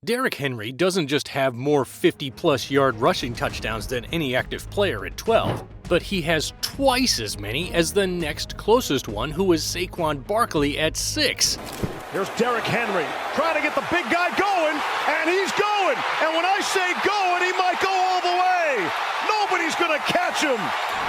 Derrick Henry doesn't just have more 50-plus yard rushing touchdowns than any active player at 12, but he has twice as many as the next closest one, who is Saquon Barkley at 6. Here's Derrick Henry trying to get the big guy going, and he's going. And when I say going, he might go all the way. Nobody's going to catch him.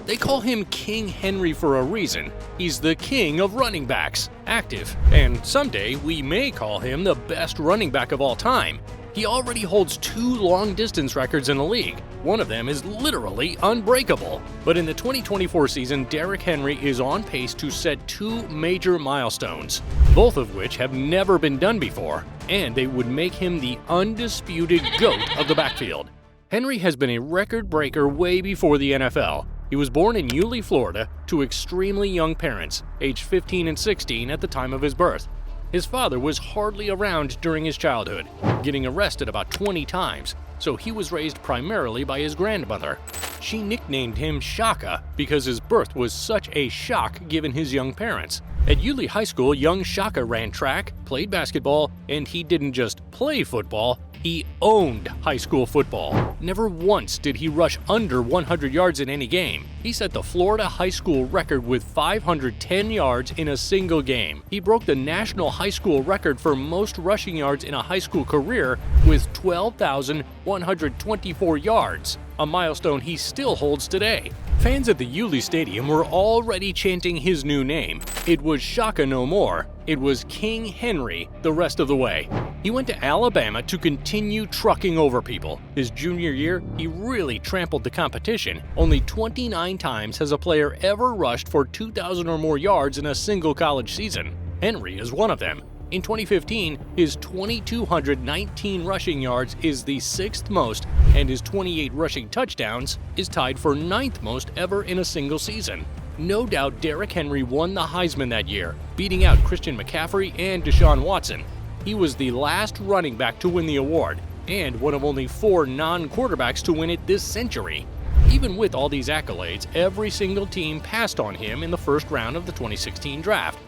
They call him King Henry for a reason. He's the king of running backs, active, and someday we may call him the best running back of all time. He already holds 2 long-distance records in the league. One of them is literally unbreakable. But in the 2024 season, Derrick Henry is on pace to set 2 major milestones, both of which have never been done before, and they would make him the undisputed GOAT of the backfield. Henry has been a record breaker way before the NFL. He was born in Yulee, Florida, to extremely young parents, aged 15 and 16 at the time of his birth. His father was hardly around during his childhood, getting arrested about 20 times, so he was raised primarily by his grandmother. She nicknamed him Shaka because his birth was such a shock given his young parents. At Yulee High School, young Shaka ran track, played basketball, and he didn't just play football, he owned high school football. Never once did he rush under 100 yards in any game. He set the Florida high school record with 510 yards in a single game. He broke the national high school record for most rushing yards in a high school career with 12,124 yards, a milestone he still holds today. Fans at the Yulee Stadium were already chanting his new name. It was Shaka no more. It was King Henry the rest of the way. He went to Alabama to continue trucking over people. His junior year, he really trampled the competition. Only 29 times has a player ever rushed for 2,000 or more yards in a single college season. Henry is one of them. In 2015, his 2,219 rushing yards is the 6th most, and his 28 rushing touchdowns is tied for 9th most ever in a single season. No doubt Derrick Henry won the Heisman that year, beating out Christian McCaffrey and Deshaun Watson. He was the last running back to win the award, and one of only 4 non-quarterbacks to win it this century. Even with all these accolades, every single team passed on him in the first round of the 2016 draft.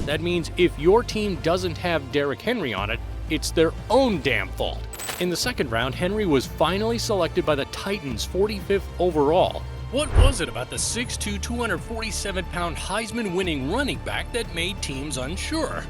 That means if your team doesn't have Derrick Henry on it, it's their own damn fault. In the second round, Henry was finally selected by the Titans 45th overall. What was it about the 6'2", 247-pound Heisman-winning running back that made teams unsure?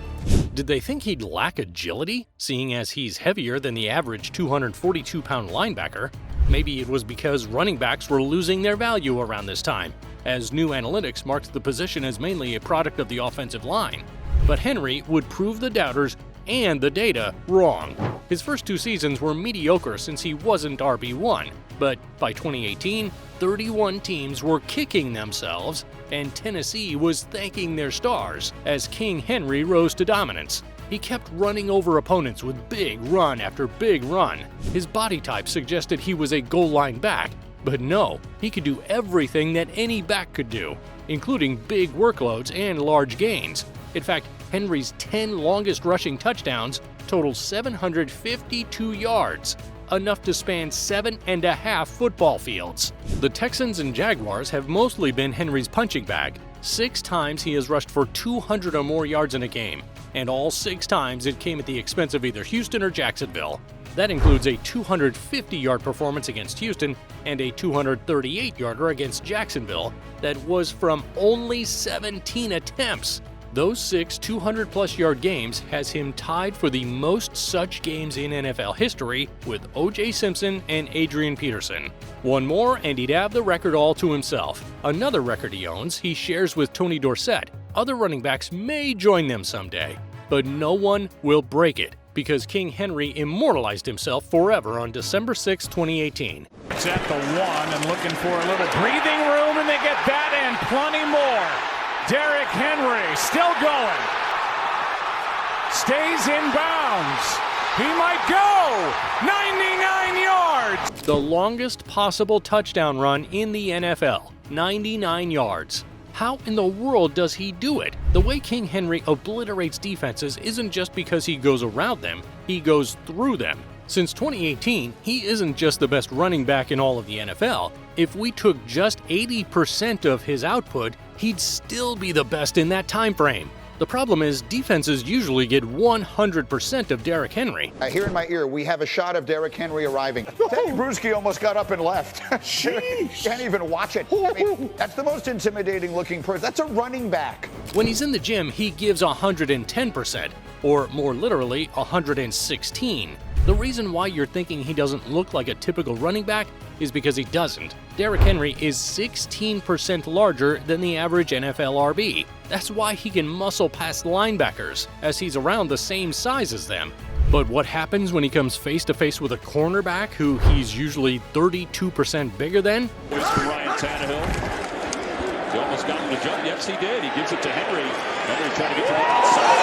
Did they think he'd lack agility, seeing as he's heavier than the average 242-pound linebacker? Maybe it was because running backs were losing their value around this time, as new analytics marked the position as mainly a product of the offensive line. But Henry would prove the doubters and the data wrong. His first 2 seasons were mediocre since he wasn't RB1, but by 2018, 31 teams were kicking themselves, and Tennessee was thanking their stars as King Henry rose to dominance. He kept running over opponents with big run after big run. His body type suggested he was a goal line back, but no, he could do everything that any back could do, including big workloads and large gains. In fact, Henry's 10 longest rushing touchdowns total 752 yards, enough to span 7.5 football fields. The Texans and Jaguars have mostly been Henry's punching bag. 6 times he has rushed for 200 or more yards in a game, and all 6 times it came at the expense of either Houston or Jacksonville. That includes a 250-yard performance against Houston and a 238-yarder against Jacksonville that was from only 17 attempts. Those 6 200-plus-yard games has him tied for the most such games in NFL history with O.J. Simpson and Adrian Peterson. One more and he'd have the record all to himself. Another record he owns, he shares with Tony Dorsett. Other running backs may join them someday, but no one will break it, because King Henry immortalized himself forever on December 6, 2018. It's at the 1 and looking for a little breathing room, and they get that and plenty more. Derrick Henry still going. Stays in bounds. He might go 99 yards. The longest possible touchdown run in the NFL, 99 yards. How in the world does he do it? The way King Henry obliterates defenses isn't just because he goes around them, he goes through them. Since 2018, he isn't just the best running back in all of the NFL. If we took just 80% of his output, he'd still be the best in that time frame. The problem is defenses usually get 100% of Derrick Henry. I hear in my ear, we have a shot of Derrick Henry arriving. Teddy Bruschi almost got up and left. Can't even watch it. I mean, that's the most intimidating looking person. That's a running back. When he's in the gym, he gives 110%, or more literally, 116. The reason why you're thinking he doesn't look like a typical running back is because he doesn't. Derrick Henry is 16% larger than the average NFL RB. That's why he can muscle past linebackers, as he's around the same size as them. But what happens when he comes face-to-face with a cornerback who he's usually 32% bigger than? Here's Ryan Tannehill. He almost got him to jump. Yes, he did. He gives it to Henry. Henry trying to get to the outside.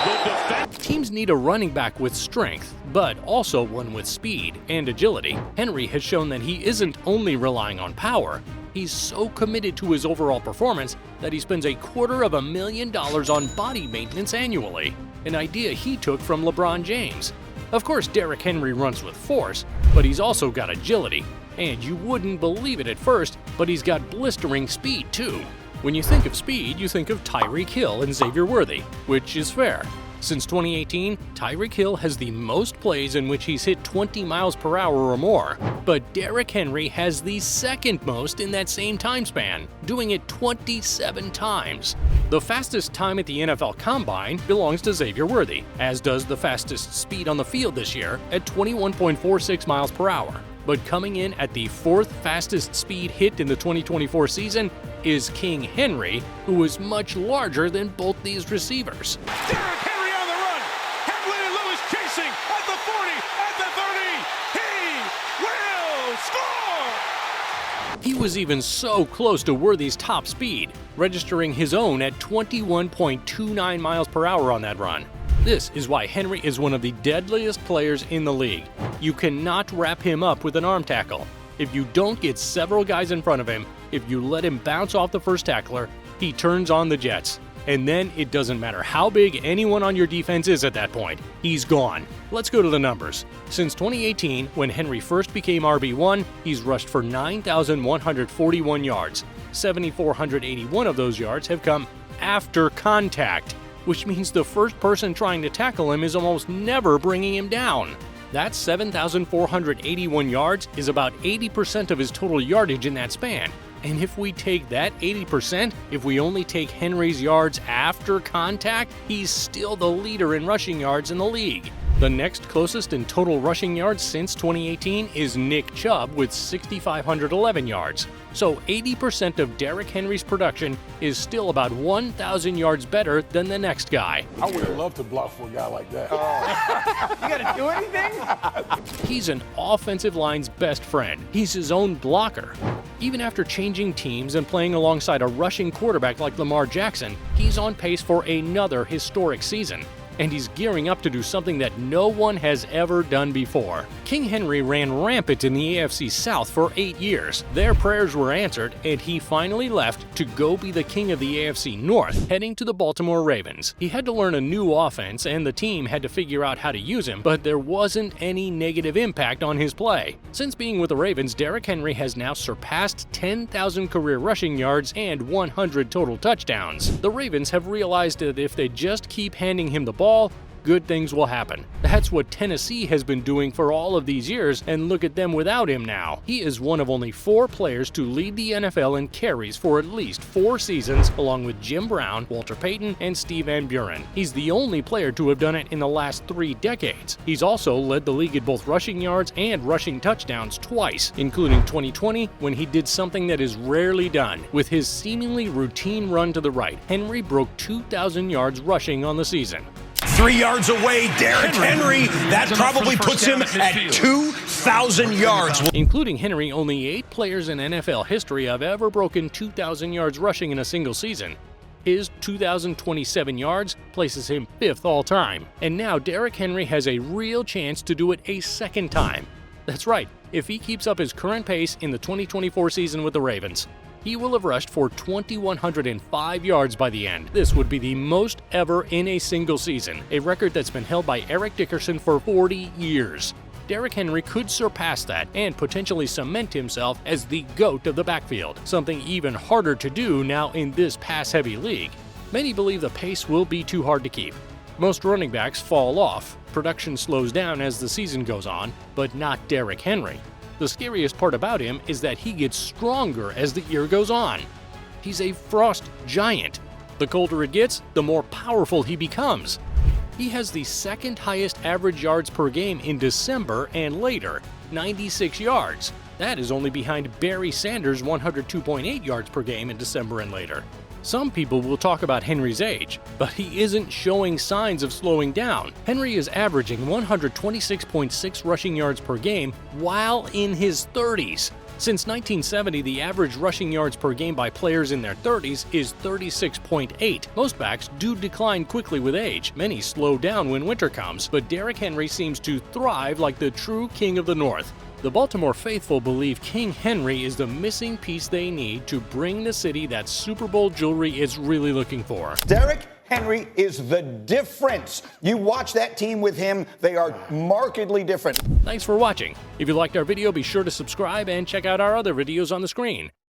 The defense. Teams need a running back with strength, but also one with speed and agility. Henry has shown that he isn't only relying on power. He's so committed to his overall performance that he spends $250,000 on body maintenance annually, an idea he took from LeBron James. Of course, Derrick Henry runs with force, but he's also got agility. And you wouldn't believe it at first, but he's got blistering speed too. When you think of speed, you think of Tyreek Hill and Xavier Worthy, which is fair. Since 2018, Tyreek Hill has the most plays in which he's hit 20 miles per hour or more, but Derrick Henry has the second most in that same time span, doing it 27 times. The fastest time at the NFL Combine belongs to Xavier Worthy, as does the fastest speed on the field this year at 21.46 miles per hour. But coming in at the fourth fastest speed hit in the 2024 season is King Henry, who is much larger than both these receivers. Derrick Henry on the run. Henry and Lewis chasing at the 40, at the 30. He will score! He was even so close to Worthy's top speed, registering his own at 21.29 miles per hour on that run. This is why Henry is one of the deadliest players in the league. You cannot wrap him up with an arm tackle. If you don't get several guys in front of him, if you let him bounce off the first tackler, he turns on the jets. And then it doesn't matter how big anyone on your defense is at that point, he's gone. Let's go to the numbers. Since 2018, when Henry first became RB1, he's rushed for 9,141 yards. 7,481 of those yards have come after contact, which means the first person trying to tackle him is almost never bringing him down. That 7,481 yards is about 80% of his total yardage in that span. And if we take that 80%, if we only take Henry's yards after contact, he's still the leader in rushing yards in the league. The next closest in total rushing yards since 2018 is Nick Chubb with 6,511 yards. So 80% of Derrick Henry's production is still about 1,000 yards better than the next guy. I would have loved to block for a guy like that. You gotta do anything? He's an offensive line's best friend. He's his own blocker. Even after changing teams and playing alongside a rushing quarterback like Lamar Jackson, he's on pace for another historic season. And he's gearing up to do something that no one has ever done before. King Henry ran rampant in the AFC South for 8 years. Their prayers were answered, and he finally left to go be the king of the AFC North, heading to the Baltimore Ravens. He had to learn a new offense, and the team had to figure out how to use him, but there wasn't any negative impact on his play. Since being with the Ravens, Derrick Henry has now surpassed 10,000 career rushing yards and 100 total touchdowns. The Ravens have realized that if they just keep handing him the ball, good things will happen. That's what Tennessee has been doing for all of these years, and look at them without him now. He is one of only 4 players to lead the NFL in carries for at least 4 seasons, along with Jim Brown, Walter Payton, and Steve Van Buren. He's the only player to have done it in the last 3 decades. He's also led the league at both rushing yards and rushing touchdowns twice, including 2020 when he did something that is rarely done. With his seemingly routine run to the right, Henry broke 2,000 yards rushing on the season. 3 yards away, Derrick Henry. That probably puts him at 2,000 yards. Including Henry, only 8 players in NFL history have ever broken 2,000 yards rushing in a single season. His 2,027 yards places him 5th all time. And now Derrick Henry has a real chance to do it a second time. That's right, if he keeps up his current pace in the 2024 season with the Ravens, he will have rushed for 2,105 yards by the end. This would be the most ever in a single season, a record that's been held by Eric Dickerson for 40 years. Derrick Henry could surpass that and potentially cement himself as the GOAT of the backfield, something even harder to do now in this pass-heavy league. Many believe the pace will be too hard to keep. Most running backs fall off, production slows down as the season goes on, but not Derrick Henry. The scariest part about him is that he gets stronger as the year goes on. He's a frost giant. The colder it gets, the more powerful he becomes. He has the second highest average yards per game in December and later, 96 yards. That is only behind Barry Sanders' 102.8 yards per game in December and later. Some people will talk about Henry's age, but he isn't showing signs of slowing down. Henry is averaging 126.6 rushing yards per game while in his 30s. Since 1970, the average rushing yards per game by players in their 30s is 36.8. Most backs do decline quickly with age. Many slow down when winter comes, but Derrick Henry seems to thrive like the true king of the North. The Baltimore faithful believe King Henry is the missing piece they need to bring the city that Super Bowl jewelry is really looking for. Derrick Henry is the difference. You watch that team with him, they are markedly different. Thanks for watching. If you liked our video, be sure to subscribe and check out our other videos on the screen.